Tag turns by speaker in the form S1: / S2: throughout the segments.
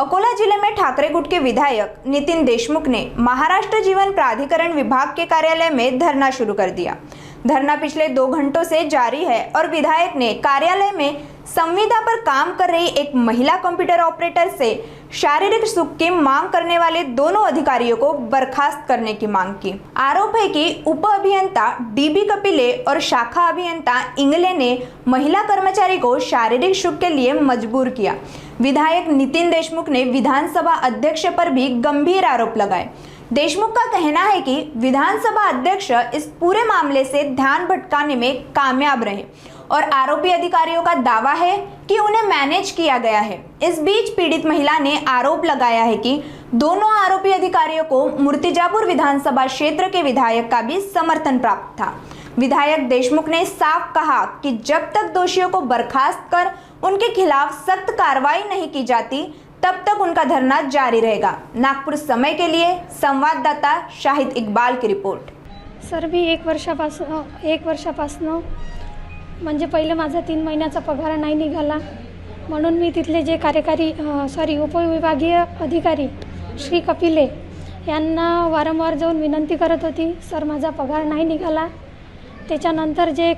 S1: अकोला जिले में ठाकरे गुट के विधायक नितिन देशमुख ने महाराष्ट्र जीवन प्राधिकरण विभाग के कार्यालय में धरना शुरू कर दिया। धरना पिछले 2 घंटों से जारी है और विधायक ने कार्यालय में संविदा पर काम कर रही एक महिला कंप्यूटर ऑपरेटर से शारीरिक सुख की मांग करने वाले दोनों अधिकारियों को बर्खास्त करने की मांग की। आरोप है कि उप अभियंता डीबी कपिले और शाखा अभियंता इंगले ने महिला कर्मचारी को शारीरिक सुख के लिए मजबूर किया। विधायक नितिन देशमुख ने विधानसभा अध्यक्ष पर भी गंभीर आरोप लगाए। देशमुख का कहना है कि विधानसभा अध्यक्ष इस पूरे मामले से ध्यान भटकाने में कामयाब रहे और आरोपी अधिकारियों का दावा है कि उन्हें मैनेज किया गया है। इस बीच पीड़ित महिला ने आरोप लगाया है कि दोनों आरोपी अधिकारियों को मूर्तिजापुर विधानसभा क्षेत्र के विधायक का भी समर्थन प्राप्त था। विधायक देशमुख ने साफ कहा कि जब तक दोषियों को बर्खास्त कर उनके खिलाफ सख्त कार्रवाई नहीं की जाती तब तक उनका धरना जारी रहेगा। नागपुर समय के लिए संवाददाता शाहिद इकबाल की रिपोर्ट।
S2: सर, मी एक वर्षापासून म्हणजे पहिले माझा 3 महिन्याचा पगार नाही निघाला, म्हणून मी तिथले जे उपविभागीय अधिकारी श्री कपिले यांना वारंवार जाऊन विनंती करत होती, सर माझा पगार नाही निघाला। त्याच्यानंतर जे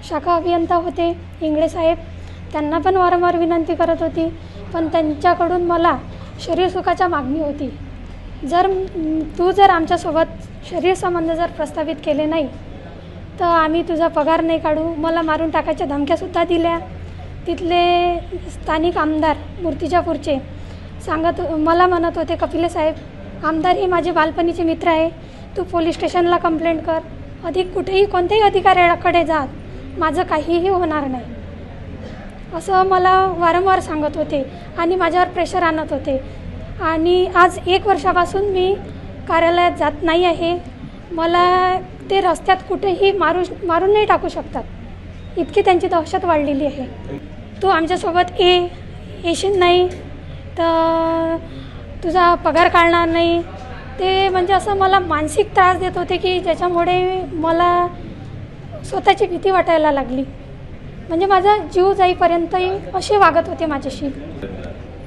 S2: शाखा अभियंता होते इंगळे साहेब, त्यांना पण वारंवार विनंती करत होती, पण त्यांच्याकडून मला शरीर सुखाची मागणी होती। जर आमच्यासोबत शरीर संबंध जर प्रस्थापित केले नाही तर आम्ही तुझा पगार नाही काढू, मला मारून टाकायच्या धमक्यासुद्धा दिल्या। तिथले स्थानिक आमदार मूर्तिजापूरचे मला म्हणत होते, कपिले साहेब, आमदार हे माझे बालपणीचे मित्र आहे, तू पोलीस स्टेशनला कंप्लेंट कर, अधिक कुठेही कोणत्याही अधिकाऱ्याकडे जा, माझं काहीही होणार नाही, असं मला वारंवार सांगत होते आणि माझ्यावर प्रेशर आणत होते। आणि आज 1 वर्षापासून मी कार्यालयात जात नाही आहे। मला ते रस्त्यात कुठेही मारून नाही टाकू शकतात, इतकी त्यांची दहशत वाढलेली आहे। तू आमच्यासोबत येशील नाही तर तुझा पगार काढणार नाही, ते म्हणजे असं मला मानसिक त्रास देत होते की ज्याच्यामुळे मला स्वतःची भीती वाटायला लागली। म्हणजे माझा जीव जाईपर्यंतही असे वागत होते माझ्याशी,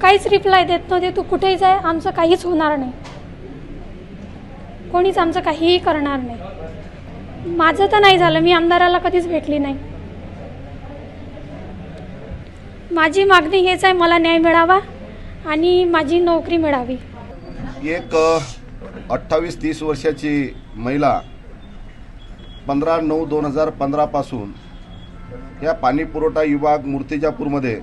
S2: काहीच रिप्लाय देत नव्हते, तू कुठेही जाय, आमचं काहीच होणार नाही, कोणीच आमचं काहीही करणार नाही। माझं तर नाही झालं, मी आमदाराला कधीच भेटली नाही। माझी मागणी हेच आहे, मला न्याय मिळावा आणि माझी नोकरी मिळावी।
S3: एक 28-30 वर्षाची महिला 15/9/2015 पासून या पाणी पुरवठा विभाग मूर्तिजापूरमध्ये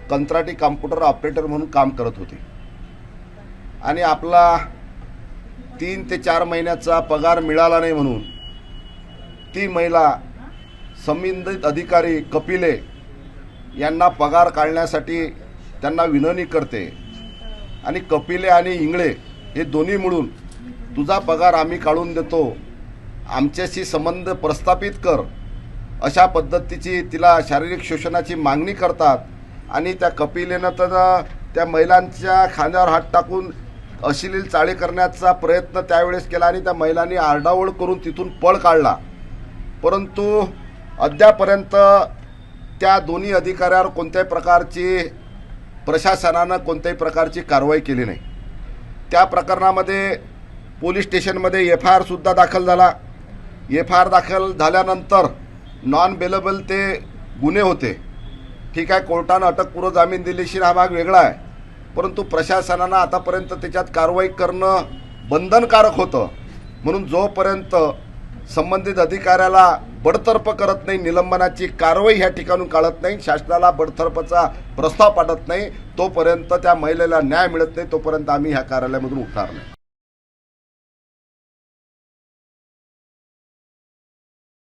S3: कंत्राटी कॉम्प्युटर ऑपरेटर म्हणून काम करत होती आणि आपला 3 ते 4 महिन्याचा पगार मिळाला नाही म्हणून ती महिला संबंधित अधिकारी कपिले यांना पगार काढण्यासाठी त्यांना विनंती करते आणि कपिले आणि इंगळे हे दोन्ही मिळून तुझा पगार आम्ही काढून देतो, आमच्याशी संबंध प्रस्थापित कर, अशा पद्धतीची तिला शारीरिक शोषणाची मागणी करतात। आणि त्या कपिलेनं तर त्या महिलांच्या खांद्यावर हात टाकून अश्लील चाळे करण्याचा प्रयत्न त्यावेळेस केला आणि त्या महिलांनी आरडाओरड करून तिथून पळ काढला, परंतु अद्यापर्यंत त्या दोन्ही अधिकाऱ्यावर कोणत्याही प्रकारची प्रशासनानं कोणत्याही प्रकारची कारवाई केली नाही। त्या प्रकरणामध्ये पोलीस स्टेशनमध्ये FIR सुद्धा दाखल झाला। FIR दाखल झाल्यानंतर नॉन बेलेबल ते गुन्हे होते, ठीक आहे, कोर्टानं अटकपूर्व जामीन दिल्याशी हा भाग वेगळा आहे, परंतु प्रशासनानं आतापर्यंत त्याच्यात कारवाई करणं बंधनकारक होतं। म्हणून जोपर्यंत संबंधित अधिकाऱ्याला बडतर्फ करत नाही, निलंबनाची कारवाई ह्या ठिकाणून काढत नाही, शासनाला बडतर्फचा प्रस्ताव पाठवत नाही, तोपर्यंत त्या महिलेला न्याय मिळत नाही, तोपर्यंत आम्ही ह्या कार्यालयामधून उठणार नाही।